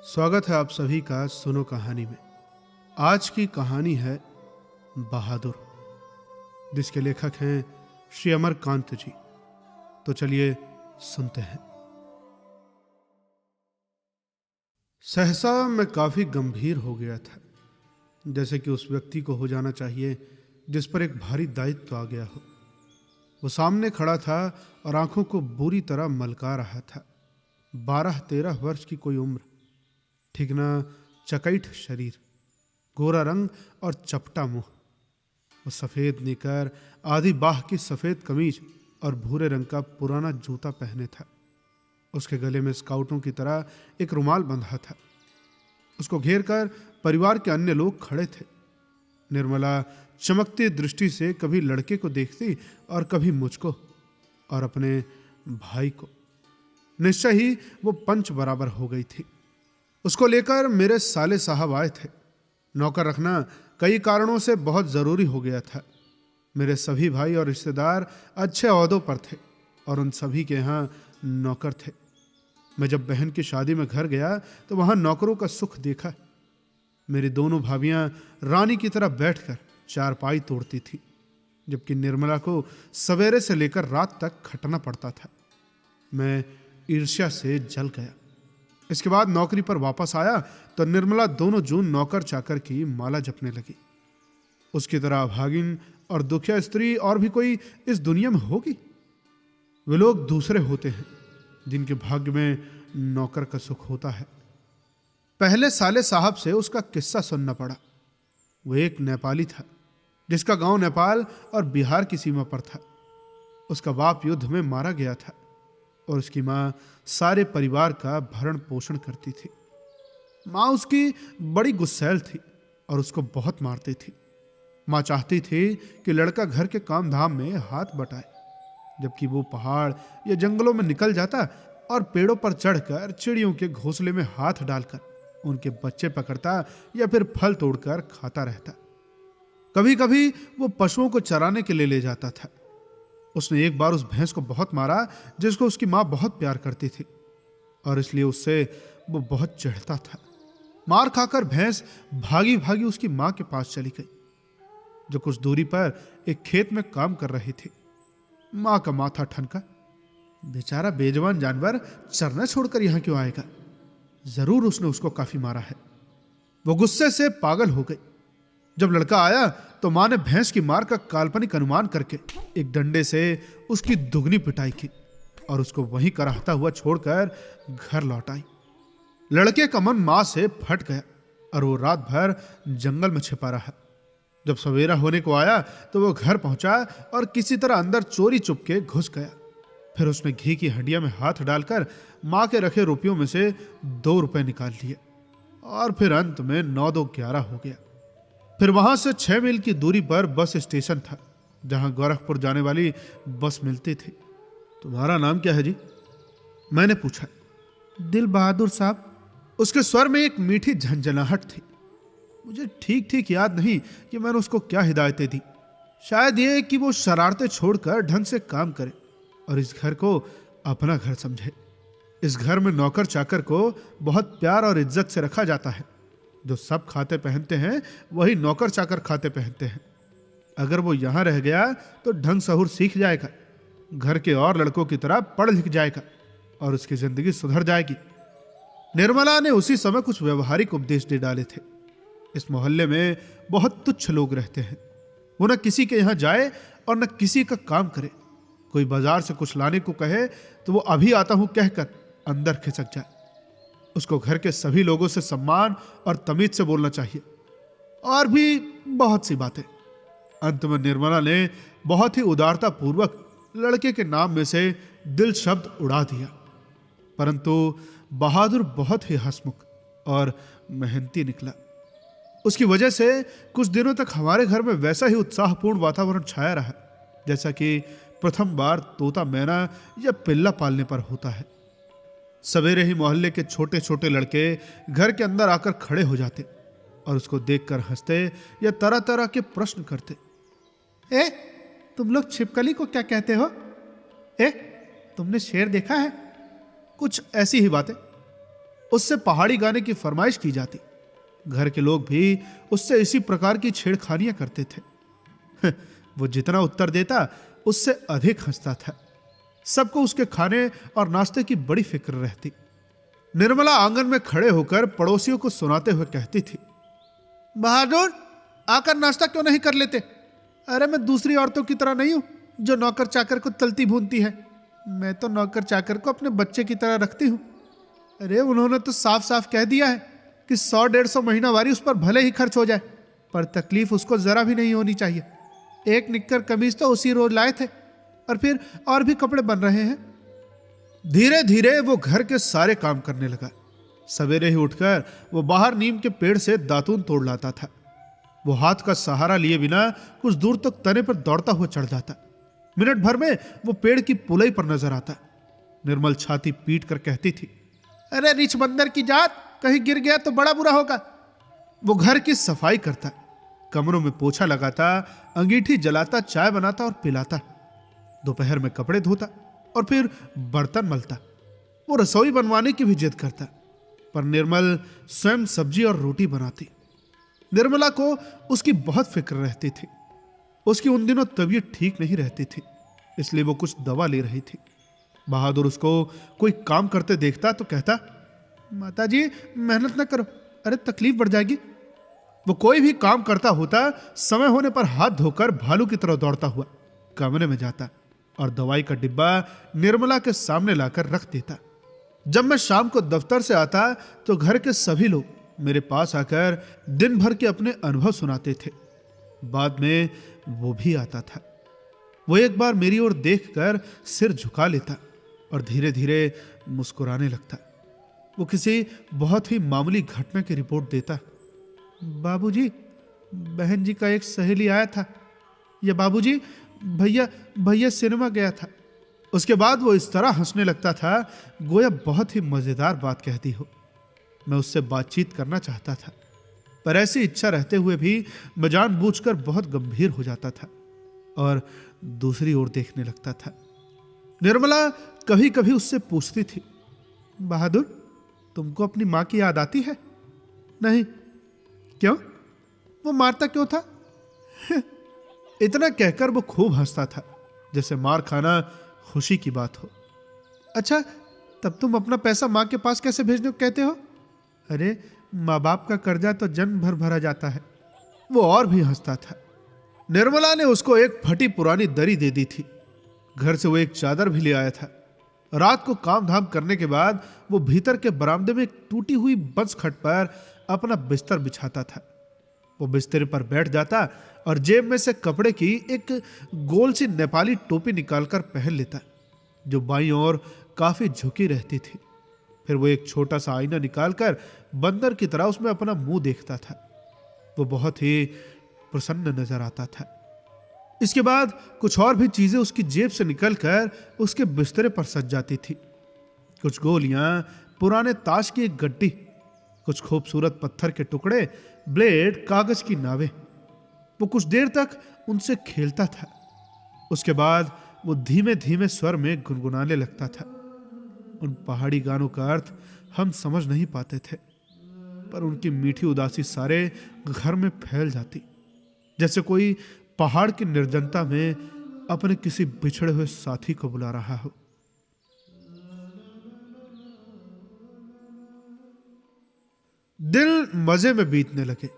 स्वागत है आप सभी का सुनो कहानी में। आज की कहानी है बहादुर, जिसके लेखक हैं श्री अमरकांत जी। तो चलिए सुनते हैं। सहसा मैं काफी गंभीर हो गया था, जैसे कि उस व्यक्ति को हो जाना चाहिए जिस पर एक भारी दायित्व आ गया हो। वो सामने खड़ा था और आंखों को बुरी तरह मलका रहा था। 12-13 वर्ष की कोई उम्र, ठीक ना चकैठ शरीर, गोरा रंग और चपटा मुंह। वो सफेद निकर, आधी बाह की सफेद कमीज और भूरे रंग का पुराना जूता पहने था। उसके गले में स्काउटों की तरह एक रुमाल बंधा था। उसको घेर कर परिवार के अन्य लोग खड़े थे। निर्मला चमकती दृष्टि से कभी लड़के को देखती और कभी मुझको और अपने भाई को। निश्चय ही वो पंच बराबर हो गई थी। उसको लेकर मेरे साले साहब आए थे। नौकर रखना कई कारणों से बहुत जरूरी हो गया था। मेरे सभी भाई और रिश्तेदार अच्छे ओहदों पर थे और उन सभी के यहाँ नौकर थे। मैं जब बहन की शादी में घर गया तो वहां नौकरों का सुख देखा। मेरी दोनों भाभियां रानी की तरह बैठकर चारपाई तोड़ती थी, जबकि निर्मला को सवेरे से लेकर रात तक खटना पड़ता था। मैं ईर्ष्या से जल गया। इसके बाद नौकरी पर वापस आया तो निर्मला दोनों जून नौकर चाकर की माला जपने लगी। उसकी तरह अभागिन और दुखिया स्त्री और भी कोई इस दुनिया में होगी? वे लोग दूसरे होते हैं जिनके भाग्य में नौकर का सुख होता है। पहले साले साहब से उसका किस्सा सुनना पड़ा। वो एक नेपाली था जिसका गांव नेपाल और बिहार की सीमा पर था। उसका बाप युद्ध में मारा गया था और उसकी माँ सारे परिवार का भरण पोषण करती थी। माँ उसकी बड़ी गुस्सैल थी और उसको बहुत मारती थी। माँ चाहती थी कि लड़का घर के काम धाम में हाथ बटाए, जबकि वो पहाड़ या जंगलों में निकल जाता और पेड़ों पर चढ़कर चिड़ियों के घोंसले में हाथ डालकर उनके बच्चे पकड़ता या फिर फल तोड़कर खाता रहता। कभी कभी वो पशुओं को चराने के लिए ले जाता था। उसने एक बार उस भैंस को बहुत मारा जिसको उसकी माँ बहुत प्यार करती थी और इसलिए उससे वो बहुत चिढ़ता था। मार खाकर भैंस भागी भागी उसकी माँ के पास चली गई, जो कुछ दूरी पर एक खेत में काम कर रही थी। माँ का माथा ठनका। बेचारा बेजवान जानवर चरना छोड़कर यहां क्यों आएगा? जरूर उसने उसको काफी मारा है। वो गुस्से से पागल हो गई। जब लड़का आया तो मां ने भैंस की मार का काल्पनिक अनुमान करके एक डंडे से उसकी दुगनी पिटाई की और उसको वहीं कराहता हुआ छोड़कर घर लौट आई। लड़के का मन मां से फट गया और वो रात भर जंगल में छिपा रहा। जब सवेरा होने को आया तो वो घर पहुंचा और किसी तरह अंदर चोरी चुपके घुस गया। फिर उसने घी की हड्डियां में हाथ डालकर मां के रखे रुपयों में से 2 रुपए निकाल लिए और फिर अंत में 9-2-11 हो गया। फिर वहां से 6 मील की दूरी पर बस स्टेशन था, जहां गोरखपुर जाने वाली बस मिलती थी। तुम्हारा नाम क्या है जी? मैंने पूछा। दिल बहादुर साहब। उसके स्वर में एक मीठी झंझनाहट थी। मुझे ठीक ठीक याद नहीं कि मैंने उसको क्या हिदायतें दी। शायद ये कि वो शरारतें छोड़कर ढंग से काम करे और इस घर को अपना घर समझे। इस घर में नौकर चाकर को बहुत प्यार और इज्जत से रखा जाता है। जो सब खाते पहनते हैं वही नौकर चाकर खाते पहनते हैं। अगर वो यहां रह गया तो ढंग सहूर सीख जाएगा, घर के और लड़कों की तरह पढ़ लिख जाएगा और उसकी जिंदगी सुधर जाएगी। निर्मला ने उसी समय कुछ व्यवहारिक उपदेश दे डाले थे। इस मोहल्ले में बहुत तुच्छ लोग रहते हैं। वो न किसी के यहां जाए और न किसी का काम करे। कोई बाजार से कुछ लाने को कहे तो वो अभी आता हूं कहकर अंदर खिसक जाए। उसको घर के सभी लोगों से सम्मान और तमीज से बोलना चाहिए और भी बहुत सी बातें। अंत में निर्मला ने बहुत ही उदारता पूर्वक लड़के के नाम में से दिल शब्द उड़ा दिया। परंतु बहादुर बहुत ही हंसमुख और मेहनती निकला। उसकी वजह से कुछ दिनों तक हमारे घर में वैसा ही उत्साहपूर्ण वातावरण छाया रहा जैसा कि प्रथम बार तोता मैना या पिल्ला पालने पर होता है। सवेरे ही मोहल्ले के छोटे छोटे लड़के घर के अंदर आकर खड़े हो जाते और उसको देखकर हंसते या तरह तरह के प्रश्न करते। ए, तुम लोग छिपकली को क्या कहते हो? ए, तुमने शेर देखा है? कुछ ऐसी ही बातें। उससे पहाड़ी गाने की फरमाइश की जाती। घर के लोग भी उससे इसी प्रकार की छेड़खानियां करते थे। वो जितना उत्तर देता उससे अधिक हंसता था। सबको उसके खाने और नाश्ते की बड़ी फिक्र रहती। निर्मला आंगन में खड़े होकर पड़ोसियों को सुनाते हुए कहती थी, बहादुर, आकर नाश्ता क्यों नहीं कर लेते? अरे मैं दूसरी औरतों की तरह नहीं हूं जो नौकर चाकर को तलती भूनती है। मैं तो नौकर चाकर को अपने बच्चे की तरह रखती हूं। अरे उन्होंने तो साफ साफ कह दिया है कि 100-150 महीनावारी उस पर भले ही खर्च हो जाए, पर तकलीफ उसको जरा भी नहीं होनी चाहिए। एक निक्कर कमीज तो उसी रोज लाए थे, और फिर और भी कपड़े बन रहे हैं। धीरे धीरे वो घर के सारे काम करने लगा। सवेरे ही उठकर वो बाहर नीम के पेड़ से दातून तोड़ लाता था। वो हाथ का सहारा लिए बिना कुछ दूर तक तने पर दौड़ता हुआ चढ़ जाता। मिनट भर में वो पेड़ की पुलई पर नजर आता। निर्मल छाती पीट कर कहती थी, अरे रिछ बंदर की जात, कहीं गिर गया तो बड़ा बुरा होगा। वो घर की सफाई करता, कमरों में पोछा लगाता, अंगीठी जलाता, चाय बनाता और पिलाता। दोपहर में कपड़े धोता और फिर बर्तन मलता। वो रसोई बनवाने की भी जिद करता, पर निर्मल स्वयं सब्जी और रोटी बनाती। निर्मला को उसकी बहुत फिक्र रहती थी। उसकी उन दिनों तबीयत ठीक नहीं रहती थी, इसलिए वो कुछ दवा ले रही थी। बहादुर उसको कोई काम करते देखता तो कहता, माता जी मेहनत न करो, अरे तकलीफ बढ़ जाएगी। वो कोई भी काम करता होता, समय होने पर हाथ धोकर भालू की तरह दौड़ता हुआ कमरे में जाता और दवाई का डिब्बा निर्मला के सामने लाकर रख देता। जब मैं शाम को दफ्तर से आता तो घर के सभी लोग मेरे पास आकर दिन भर के अपने अनुभव सुनाते थे। बाद में वो भी आता था। वो एक बार मेरी ओर देखकर सिर झुका लेता और धीरे धीरे मुस्कुराने लगता। वो किसी बहुत ही मामूली घटना की रिपोर्ट देता। बाबूजी, बहन जी का एक सहेली आया था, या बाबूजी भैया सिनेमा गया था। उसके बाद वो इस तरह हंसने लगता था गोया बहुत ही मजेदार बात कहती हो। मैं उससे बातचीत करना चाहता था, पर ऐसी इच्छा रहते हुए भी मैं जानबूझकर बहुत गंभीर हो जाता था और दूसरी ओर देखने लगता था। निर्मला कभी कभी उससे पूछती थी, बहादुर, तुमको अपनी मां की याद आती है? नहीं। क्यों? वो मारता क्यों था? इतना कहकर वो खूब हंसता था, जैसे मार खाना खुशी की बात हो। अच्छा, तब तुम अपना पैसा मां के पास कैसे भेजने को कहते हो? अरे माँ बाप का कर्जा तो जन्म भर भरा जाता है। वो और भी हंसता था। निर्मला ने उसको एक फटी पुरानी दरी दे दी थी। घर से वो एक चादर भी ले आया था। रात को काम धाम करने के बाद वो भीतर के बरामदे में एक टूटी हुई बंस खट पर अपना बिस्तर बिछाता था। वो बिस्तर पर बैठ जाता और जेब में से कपड़े की एक गोल सी नेपाली टोपी निकालकर पहन लेता, जो बाईं ओर काफी झुकी रहती थी। फिर वो एक छोटा सा आईना निकालकर बंदर की तरह उसमें अपना मुंह देखता था। वो बहुत ही प्रसन्न नजर आता था। इसके बाद कुछ और भी चीजें उसकी जेब से निकलकर उसके बिस्तरे पर सज जाती थी। कुछ गोलियां, पुराने ताश की एक गड्डी, कुछ खूबसूरत पत्थर के टुकड़े, ब्लेड, कागज की नावें। वो कुछ देर तक उनसे खेलता था। उसके बाद वो धीमे धीमे स्वर में गुनगुनाने लगता था। उन पहाड़ी गानों का अर्थ हम समझ नहीं पाते थे, पर उनकी मीठी उदासी सारे घर में फैल जाती, जैसे कोई पहाड़ की निर्जनता में अपने किसी बिछड़े हुए साथी को बुला रहा हो। दिन मजे में बीतने लगे।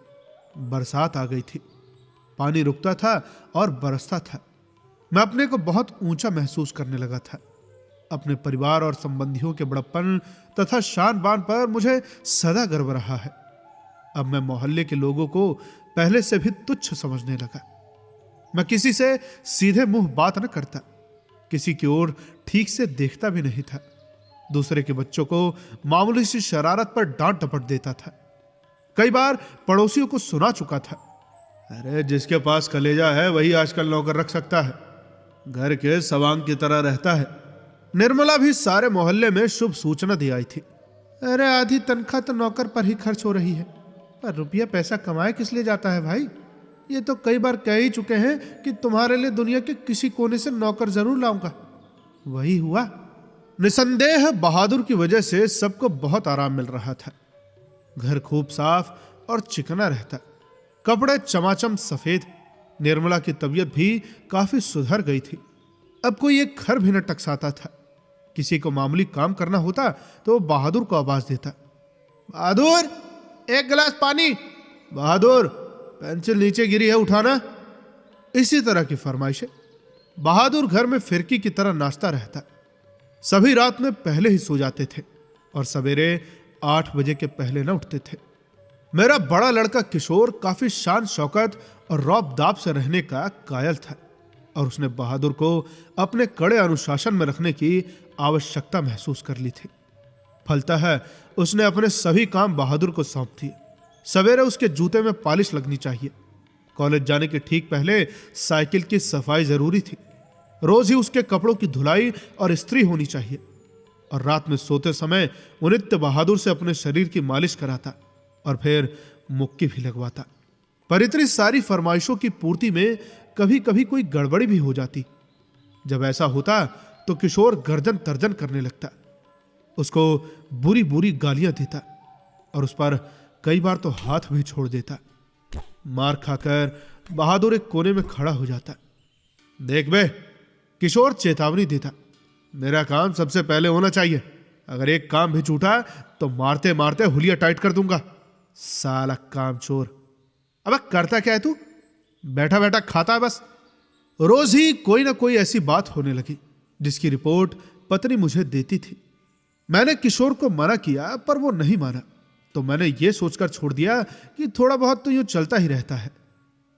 बरसात आ गई थी। पानी रुकता था और बरसता था। मैं अपने को बहुत ऊंचा महसूस करने लगा था। अपने परिवार और संबंधियों के बड़प्पन तथा शान बान पर मुझे सदा गर्व रहा है। अब मैं मोहल्ले के लोगों को पहले से भी तुच्छ समझने लगा। मैं किसी से सीधे मुंह बात न करता, किसी की ओर ठीक से देखता भी नहीं था। दूसरे के बच्चों को मामूली सी शरारत पर डांट डपट देता था। कई बार पड़ोसियों को सुना चुका था, अरे जिसके पास कलेजा है वही आजकल नौकर रख सकता है, घर के सवांग की तरह रहता है। निर्मला भी सारे मोहल्ले में शुभ सूचना दी आई थी। अरे आधी तनख्वाह तो नौकर पर ही खर्च हो रही है, पर रुपया पैसा कमाए किस लिए जाता है भाई? ये तो कई बार कह ही चुके हैं कि तुम्हारे लिए दुनिया के किसी कोने से नौकर जरूर लाऊंगा। वही हुआ, निसंदेह बहादुर की वजह से सबको बहुत आराम मिल रहा था। घर खूब साफ और चिकना रहता, कपड़े चमाचम सफेद। निर्मला की तबीयत भी काफी सुधर गई थी। अब कोई एक घर भी न टकसाता था। किसी को मामूली काम करना होता तो वो बहादुर को आवाज देता, बहादुर एक गिलास पानी, बहादुर पेंसिल नीचे गिरी है उठाना। इसी तरह की फरमाइशें। बहादुर घर में फिरकी की तरह नाचता रहता। सभी रात में पहले ही सो जाते थे और सवेरे 8 बजे के पहले न उठते थे। मेरा बड़ा लड़का किशोर काफी शान शौकत और रौब दाब से रहने का कायल था और उसने बहादुर को अपने कड़े अनुशासन में रखने की आवश्यकता महसूस कर ली थी। फलता है उसने अपने सभी काम बहादुर को सौंप दिए। सवेरे उसके जूते में पॉलिश लगनी चाहिए। कॉलेज जाने के ठीक पहले साइकिल की सफाई जरूरी थी। रोज ही उसके कपड़ों की धुलाई और इस्त्री होनी चाहिए और रात में सोते समय वो नित्य बहादुर से अपने शरीर की मालिश कराता और फिर मुक्की भी लगवाता। पर इतनी सारी फरमाइशों की पूर्ति में कभी कभी कोई गड़बड़ी भी हो जाती। जब ऐसा होता तो किशोर गर्जन तर्जन करने लगता, उसको बुरी बुरी गालियां देता और उस पर कई बार तो हाथ भी छोड़ देता। मार खाकर बहादुर एक कोने में खड़ा हो जाता। देख बे, किशोर चेतावनी देता, मेरा काम सबसे पहले होना चाहिए। अगर एक काम भी छूटा तो मारते मारते हुलिया टाइट कर दूंगा। साला काम चोर। अब करता क्या है तू? बैठा बैठा खाता है बस। रोज ही कोई ना कोई ऐसी बात होने लगी जिसकी रिपोर्ट पत्नी मुझे देती थी। मैंने किशोर को मना किया पर वो नहीं माना, तो मैंने ये सोचकर छोड़ दिया कि थोड़ा बहुत तो यूं चलता ही रहता है।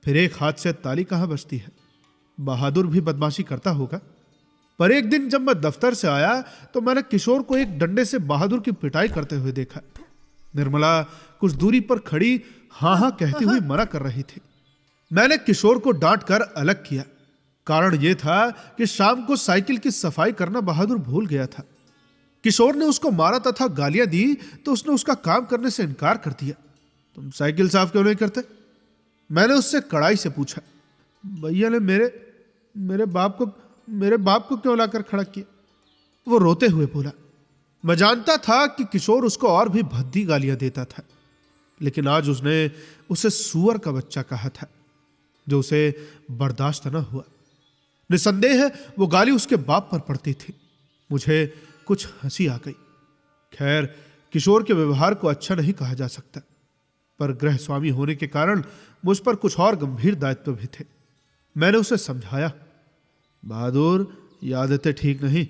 फिर एक हाथ से ताली कहां बजती है। बहादुर भी बदमाशी करता होगा। पर एक दिन जब मैं दफ्तर से आया तो मैंने किशोर को एक डंडे से बहादुर की पिटाई करते हुए देखा। निर्मला कुछ दूरी पर खड़ी हां हां कहती हुई मना कर रही थी। मैंने किशोर को डांट कर अलग किया। कारण यह था कि शाम को साइकिल की सफाई करना बहादुर भूल गया था। किशोर ने उसको मारा तथा गालियां दी तो उसने उसका काम करने से इनकार कर दिया। तुम साइकिल साफ क्यों नहीं करते? मैंने उससे कड़ाई से पूछा। भैया ने मेरे बाप को क्यों लाकर खड़ा किया? वो रोते हुए बोला। मैं जानता था कि किशोर उसको और भी भद्दी गालियां देता था, लेकिन आज उसने उसे सुअर का बच्चा कहा था जो उसे बर्दाश्त न हुआ। निसंदेह वो गाली उसके बाप पर पड़ती थी। मुझे कुछ हंसी आ गई। खैर, किशोर के व्यवहार को अच्छा नहीं कहा जा सकता, पर गृह स्वामी होने के कारण मुझ पर कुछ और गंभीर दायित्व भी थे। मैंने उसे समझाया, बहादुर ये आदतें ठीक नहीं।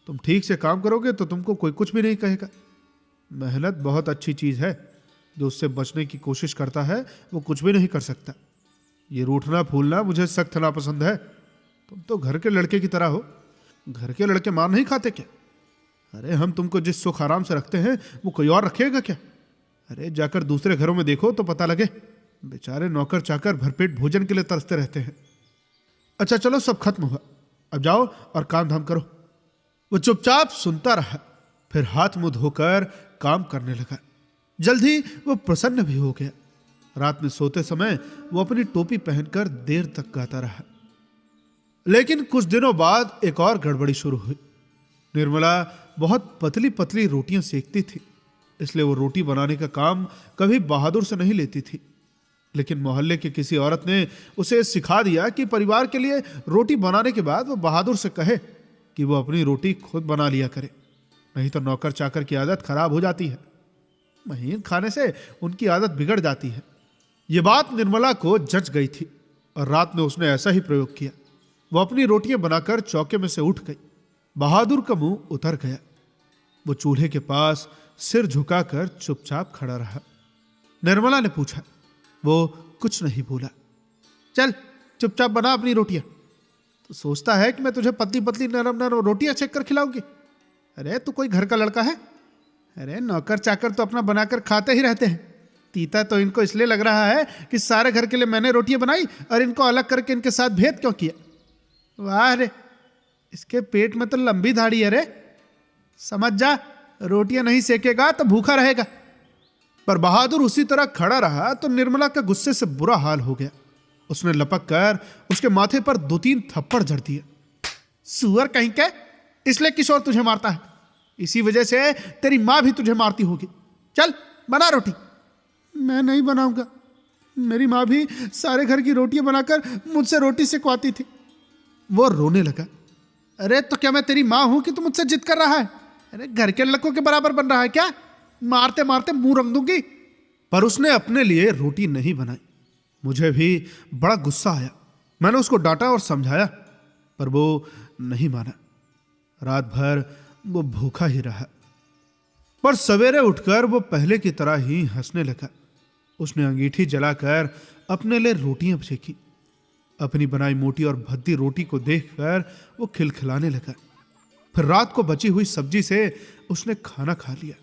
तुम ठीक से काम करोगे तो तुमको कोई कुछ भी नहीं कहेगा। मेहनत बहुत अच्छी चीज है। जो उससे बचने की कोशिश करता है वो कुछ भी नहीं कर सकता। ये रूठना फूलना मुझे सख्त नापसंद है। तुम तो घर के लड़के की तरह हो। घर के लड़के मार नहीं खाते क्या? अरे हम तुमको जिस सुख आराम से रखते हैं वो कोई और रखेगा क्या? अरे जाकर दूसरे घरों में देखो तो पता लगे। बेचारे नौकर चाकर भरपेट भोजन के लिए तरसते रहते हैं। अच्छा चलो, सब खत्म हुआ, अब जाओ और काम धाम करो। वो चुपचाप सुनता रहा, फिर हाथ मुंह धोकर काम करने लगा। जल्दी वो प्रसन्न भी हो गया। रात में सोते समय वो अपनी टोपी पहनकर देर तक गाता रहा। लेकिन कुछ दिनों बाद एक और गड़बड़ी शुरू हुई। निर्मला बहुत पतली पतली रोटियां सेकती थी, इसलिए वो रोटी बनाने का काम कभी बहादुर से नहीं लेती थी। लेकिन मोहल्ले की किसी औरत ने उसे सिखा दिया कि परिवार के लिए रोटी बनाने के बाद वो बहादुर से कहे कि वो अपनी रोटी खुद बना लिया करे, नहीं तो नौकर चाकर की आदत खराब हो जाती है। महीन खाने से उनकी आदत बिगड़ जाती है। ये बात निर्मला को जच गई थी और रात में उसने ऐसा ही प्रयोग किया। वो अपनी रोटियां बनाकर चौके में से उठ गई। बहादुर का मुंह उतर गया। वो चूल्हे के पास सिर झुकाकर चुपचाप खड़ा रहा। निर्मला ने पूछा। वो कुछ नहीं बोला। चल चुपचाप बना अपनी रोटियां। तो सोचता है कि मैं तुझे पतली पतली नरम नरम रोटियां सेक कर खिलाऊंगी? अरे तू कोई घर का लड़का है? अरे नौकर चाकर तो अपना बनाकर खाते ही रहते हैं। तीता तो इनको इसलिए लग रहा है कि सारे घर के लिए मैंने रोटियां बनाई और इनको अलग करके इनके साथ भेद क्यों किया। वाह रे, इसके पेट में तो लंबी दाढ़ी है रे। समझ जा, रोटियां नहीं सेकेगा तो भूखा रहेगा। पर बहादुर उसी तरह खड़ा रहा तो निर्मला का गुस्से से बुरा हाल हो गया। उसने लपक कर उसके माथे पर 2-3 थप्पड़ जड़ दिए। सुअर कहीं के, इसलिए किशोर तुझे मारता है। इसी वजह से तेरी मां भी तुझे मारती होगी। चल बना रोटी। मैं नहीं बनाऊंगा, मेरी माँ भी सारे घर की रोटियां बनाकर मुझसे रोटी सिखवाती थी। वो रोने लगा। अरे तो क्या मैं तेरी माँ हूं कि तू मुझसे जिद कर रहा है? अरे घर के लड़कों के बराबर बन रहा है क्या? मारते मारते मुंह रंग दूंगी। पर उसने अपने लिए रोटी नहीं बनाई। मुझे भी बड़ा गुस्सा आया। मैंने उसको डांटा और समझाया, पर वो नहीं माना। रात भर वो भूखा ही रहा। पर सवेरे उठकर वो पहले की तरह ही हंसने लगा। उसने अंगीठी जलाकर अपने लिए रोटियां सेकी। अपनी बनाई मोटी और भद्दी रोटी को देखकर वो खिलखिलाने लगा। फिर रात को बची हुई सब्जी से उसने खाना खा लिया।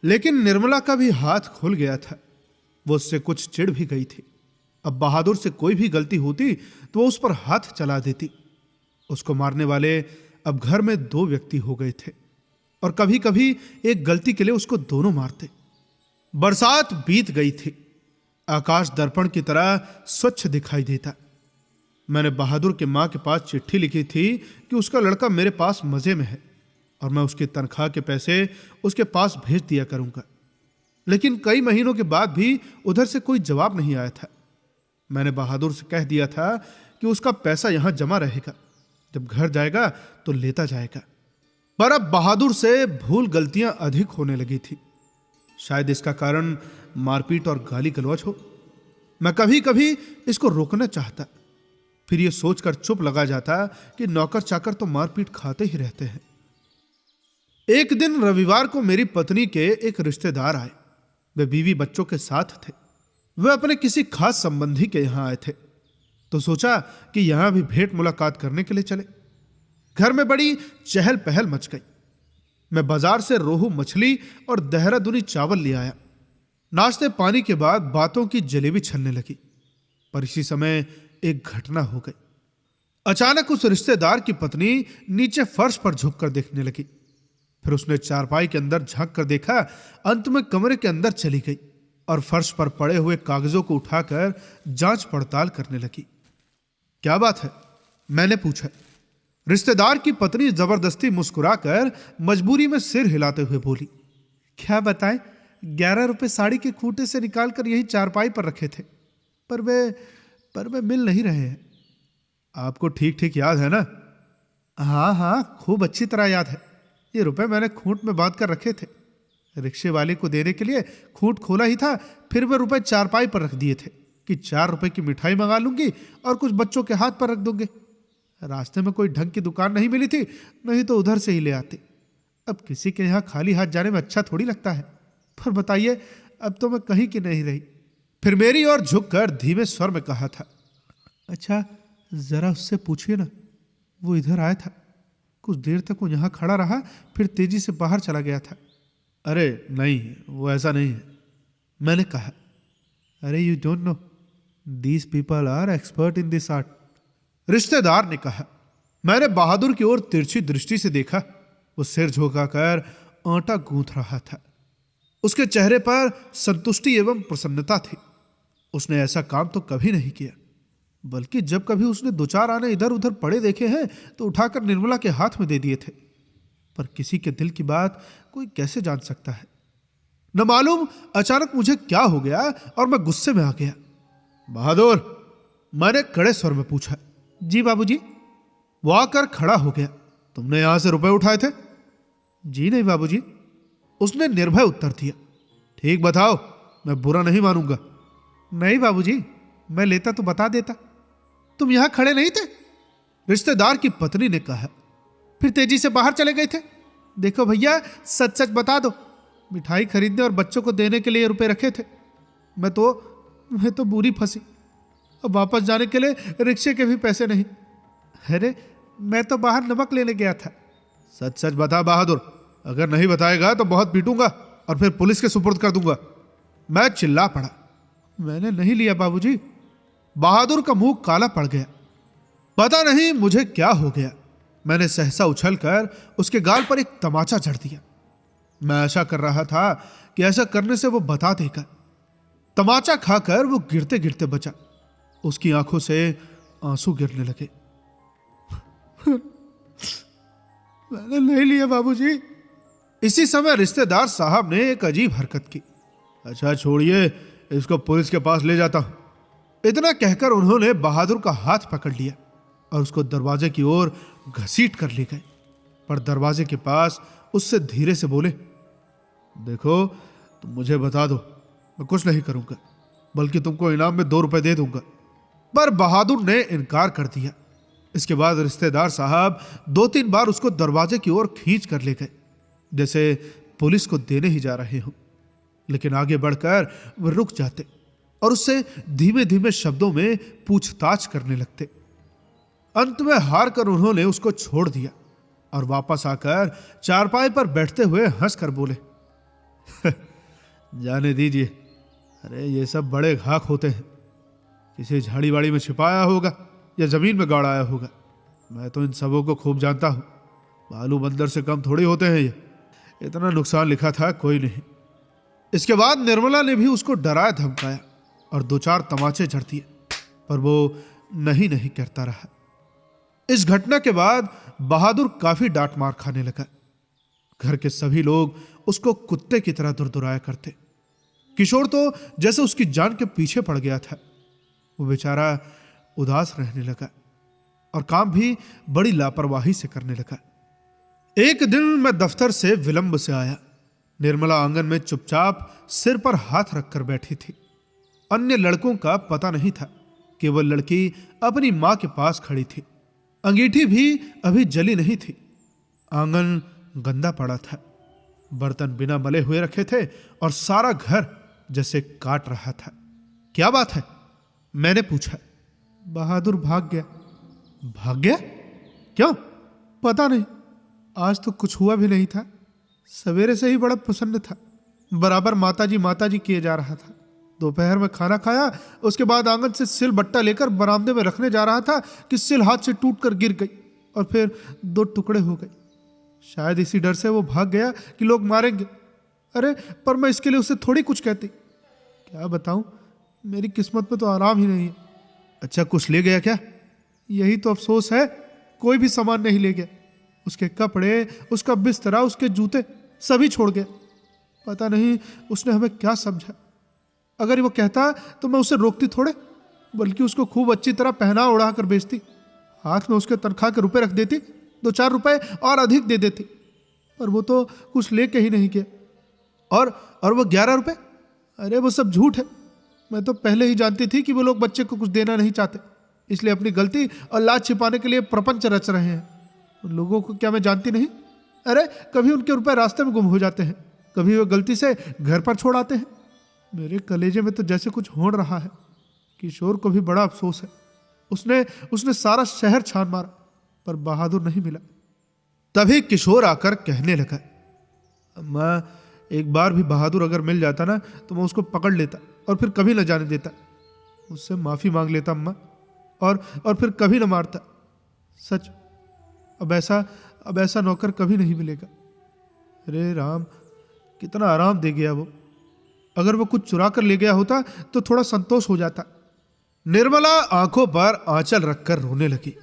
लेकिन निर्मला का भी हाथ खुल गया था। वो उससे कुछ चिढ़ भी गई थी। अब बहादुर से कोई भी गलती होती तो वो उस पर हाथ चला देती। उसको मारने वाले अब घर में 2 व्यक्ति हो गए थे, और कभी कभी एक गलती के लिए उसको दोनों मारते। बरसात बीत गई थी। आकाश दर्पण की तरह स्वच्छ दिखाई देता। मैंने बहादुर के मां के पास चिट्ठी लिखी थी कि उसका लड़का मेरे पास मजे में है और मैं उसकी तनख्वाह के पैसे उसके पास भेज दिया करूंगा। लेकिन कई महीनों के बाद भी उधर से कोई जवाब नहीं आया था। मैंने बहादुर से कह दिया था कि उसका पैसा यहां जमा रहेगा, जब घर जाएगा तो लेता जाएगा। पर अब बहादुर से भूल गलतियां अधिक होने लगी थी। शायद इसका कारण मारपीट और गाली गलौज हो। मैं कभी कभी इसको रोकना चाहता, फिर यह सोचकर चुप लगा जाता कि नौकर चाकर तो मारपीट खाते ही रहते हैं। एक दिन रविवार को मेरी पत्नी के एक रिश्तेदार आए। वे बीवी बच्चों के साथ थे। वे अपने किसी खास संबंधी के यहां आए थे, तो सोचा कि यहां भी भेंट मुलाकात करने के लिए चले। घर में बड़ी चहल पहल मच गई। मैं बाजार से रोहू मछली और देहरादूनी चावल ले आया। नाश्ते पानी के बाद बातों की जलेबी छलने लगी। पर इसी समय एक घटना हो गई। अचानक उस रिश्तेदार की पत्नी नीचे फर्श पर झुककर देखने लगी। फिर उसने चारपाई के अंदर झांक कर देखा। अंत में कमरे के अंदर चली गई और फर्श पर पड़े हुए कागजों को उठाकर जांच पड़ताल करने लगी। क्या बात है? मैंने पूछा। रिश्तेदार की पत्नी जबरदस्ती मुस्कुराकर मजबूरी में सिर हिलाते हुए बोली, क्या बताएं, 11 रुपए साड़ी के खूंटे से निकालकर यही चारपाई पर रखे थे, पर वे मिल नहीं रहे हैं। आपको ठीक ठीक याद है ना? हाँ, खूब अच्छी तरह याद है। ये रुपए मैंने खूंट में बांध कर रखे थे। रिक्शे वाले को देने के लिए खूंट खोला ही था, फिर वे रुपए चारपाई पर रख दिए थे कि 4 रुपए की मिठाई मंगा लूंगी और कुछ बच्चों के हाथ पर रख दूंगे। रास्ते में कोई ढंग की दुकान नहीं मिली थी, नहीं तो उधर से ही ले आते। अब किसी के यहाँ खाली हाथ जाने में अच्छा थोड़ी लगता है। पर बताइए, अब तो मैं कहीं की नहीं रही। फिर मेरी ओर झुककर धीमे स्वर में कहा था, अच्छा जरा उससे पूछिए ना, वो इधर आया था। कुछ देर तक वो यहाँ खड़ा रहा, फिर तेजी से बाहर चला गया था। अरे नहीं, वो ऐसा नहीं है, मैंने कहा। अरे you don't know, these people are expert in this art, रिश्तेदार ने कहा। मैंने बहादुर की ओर तिरछी दृष्टि से देखा। वो सिर झुकाकर आटा गूंथ रहा था। उसके चेहरे पर संतुष्टि एवं प्रसन्नता थी। उसने ऐसा काम तो कभी नहीं किया, बल्कि जब कभी उसने 2-4 आने इधर उधर पड़े देखे हैं तो उठाकर निर्मला के हाथ में दे दिए थे। पर किसी के दिल की बात कोई कैसे जान सकता है? न मालूम अचानक मुझे क्या हो गया और मैं गुस्से में आ गया। बहादुर, मैंने कड़े स्वर में पूछा। जी बाबूजी। वो आकर खड़ा हो गया। तुमने यहां से रुपए उठाए थे? जी नहीं बाबूजी, उसने निर्भय उत्तर दिया। ठीक बताओ, मैं बुरा नहीं मानूंगा। नहीं बाबूजी, मैं लेता तो बता देता। तुम यहां खड़े नहीं थे? रिश्तेदार की पत्नी ने कहा। फिर तेजी से बाहर चले गए थे। देखो भैया, सच सच बता दो, मिठाई खरीदने और बच्चों को देने के लिए रुपए रखे थे। मैं तो बुरी फंसी। अब वापस जाने के लिए रिक्शे के भी पैसे नहीं। अरे मैं तो बाहर नमक लेने गया था। सच सच बता बहादुर, अगर नहीं बताएगा तो बहुत पीटूंगा और फिर पुलिस के सुपुर्द कर दूंगा। मैं चिल्ला पड़ा। मैंने नहीं लिया बाबूजी। बहादुर का मुंह काला पड़ गया। पता नहीं मुझे क्या हो गया। मैंने सहसा उछलकर उसके गाल पर एक तमाचा जड़ दिया। मैं आशा कर रहा था कि ऐसा करने से वो बता देगा। तमाचा खाकर वो गिरते गिरते बचा। उसकी आंखों से आंसू गिरने लगे। मैंने नहीं लिया बाबूजी। इसी समय रिश्तेदार साहब ने एक अजीब हरकत की। अच्छा छोड़िए, इसको पुलिस के पास ले जाता हूं। इतना कहकर उन्होंने बहादुर का हाथ पकड़ लिया और उसको दरवाजे की ओर घसीट कर ले गए। पर दरवाजे के पास उससे धीरे से बोले, देखो तुम मुझे बता दो, मैं कुछ नहीं करूंगा, बल्कि तुमको इनाम में 2 रुपए दे दूंगा। पर बहादुर ने इनकार कर दिया। इसके बाद रिश्तेदार साहब 2-3 बार उसको दरवाजे की ओर खींच कर ले गए, जैसे पुलिस को देने ही जा रहे हों। लेकिन आगे बढ़कर वह रुक जाते और उससे धीमे धीमे शब्दों में पूछताछ करने लगते। अंत में हार कर उन्होंने उसको छोड़ दिया और वापस आकर चारपाई पर बैठते हुए हंसकर बोले, जाने दीजिए, अरे ये सब बड़े घाक होते हैं, किसी झाड़ी वाड़ी में छिपाया होगा या जमीन में गाड़ा आया होगा। मैं तो इन सबों को खूब जानता हूं, बालू बंदर से कम थोड़ी होते हैं ये। इतना नुकसान लिखा था कोई नहीं। इसके बाद निर्मला ने भी उसको डराया धमकाया और 2-4 तमाचे झड़ दिए, पर वो नहीं करता रहा। इस घटना के बाद बहादुर काफी डांट मार खाने लगा। घर के सभी लोग उसको कुत्ते की तरह दुरदुराया करते। किशोर तो जैसे उसकी जान के पीछे पड़ गया था। वो बेचारा उदास रहने लगा और काम भी बड़ी लापरवाही से करने लगा। एक दिन मैं दफ्तर से विलंब से आया। निर्मला आंगन में चुपचाप सिर पर हाथ रखकर बैठी थी। अन्य लड़कों का पता नहीं था। केवल लड़की अपनी मां के पास खड़ी थी। अंगीठी भी अभी जली नहीं थी। आंगन गंदा पड़ा था, बर्तन बिना मले हुए रखे थे और सारा घर जैसे काट रहा था। क्या बात है? मैंने पूछा। बहादुर भाग गया। भाग गया? क्यों? पता नहीं, आज तो कुछ हुआ भी नहीं था। सवेरे से ही बड़ा प्रसन्न था, बराबर माताजी किए जा रहा था। दोपहर में खाना खाया, उसके बाद आंगन से सिल बट्टा लेकर बरामदे में रखने जा रहा था कि सिल हाथ से टूटकर गिर गई और फिर 2 टुकड़े हो गए। शायद इसी डर से वो भाग गया कि लोग मारेंगे। अरे पर मैं इसके लिए उसे थोड़ी कुछ कहती। क्या बताऊं, मेरी किस्मत में तो आराम ही नहीं है। अच्छा, कुछ ले गया क्या? यही तो अफसोस है, कोई भी सामान नहीं ले गया। उसके कपड़े, उसका बिस्तरा, उसके जूते सभी छोड़ गया। पता नहीं उसने हमें क्या समझा। अगर वो कहता तो मैं उसे रोकती थोड़े, बल्कि उसको खूब अच्छी तरह पहना उड़ा कर बेचती। हाथ में उसके तनख्वाह के रुपए रख देती, 2-4 रुपए और अधिक दे देती। पर वो तो कुछ लेके ही नहीं गया। और वो 11 रुपए? अरे वो सब झूठ है। मैं तो पहले ही जानती थी कि वो लोग बच्चे को कुछ देना नहीं चाहते, इसलिए अपनी गलती और लाज छिपाने के लिए प्रपंच रच रहे हैं। उन लोगों को क्या मैं जानती नहीं? अरे कभी उनके रुपए रास्ते में गुम हो जाते हैं, कभी वो गलती से घर पर छोड़ आते हैं। मेरे कलेजे में तो जैसे कुछ हो रहा है। किशोर को भी बड़ा अफसोस है। उसने सारा शहर छान मारा, पर बहादुर नहीं मिला। तभी किशोर आकर कहने लगा, अम्मा, एक बार भी बहादुर अगर मिल जाता ना तो मैं उसको पकड़ लेता और फिर कभी न जाने देता। उससे माफी मांग लेता अम्मा, और फिर कभी न मारता। सच, अब ऐसा नौकर कभी नहीं मिलेगा। अरे राम, कितना आराम दे गया वो। अगर वो कुछ चुरा कर ले गया होता तो थोड़ा संतोष हो जाता। निर्मला आंखों पर आंचल रखकर रोने लगी।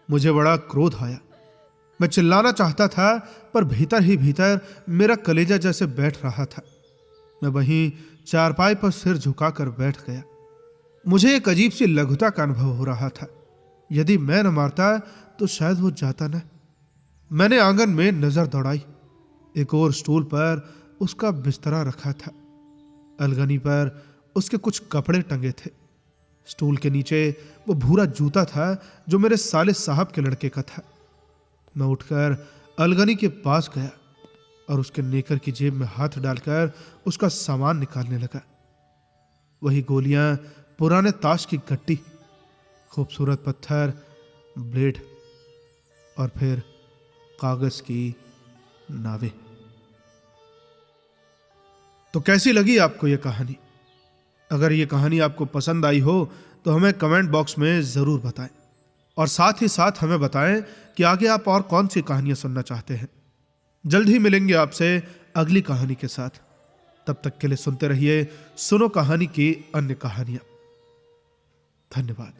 मुझे बड़ा क्रोध आया। मैं चिल्लाना चाहता था, पर भीतर ही भीतर मेरा कलेजा जैसे बैठ रहा था। मैं वहीं चारपाई पर सिर झुकाकर बैठ गया। मुझे एक अजीब सी लघुता का अनुभव हो रहा था। यदि मैं न मारता तो शायद वो जाता न। मैंने आंगन में नजर दौड़ाई। एक और स्टूल पर उसका बिस्तरा रखा था। अलगनी पर उसके कुछ कपड़े टंगे थे। स्टूल के नीचे वो भूरा जूता था जो मेरे साले साहब के लड़के का था। मैं उठकर अलगनी के पास गया और उसके नेकर की जेब में हाथ डालकर उसका सामान निकालने लगा। वही गोलियां, पुराने ताश की गट्टी, खूबसूरत पत्थर, ब्लेड और फिर कागज की नावें। तो कैसी लगी आपको यह कहानी? अगर यह कहानी आपको पसंद आई हो तो हमें कमेंट बॉक्स में जरूर बताएं और साथ ही साथ हमें बताएं कि आगे आप और कौन सी कहानियां सुनना चाहते हैं। जल्द ही मिलेंगे आपसे अगली कहानी के साथ। तब तक के लिए सुनते रहिए सुनो कहानी की अन्य कहानियां। धन्यवाद।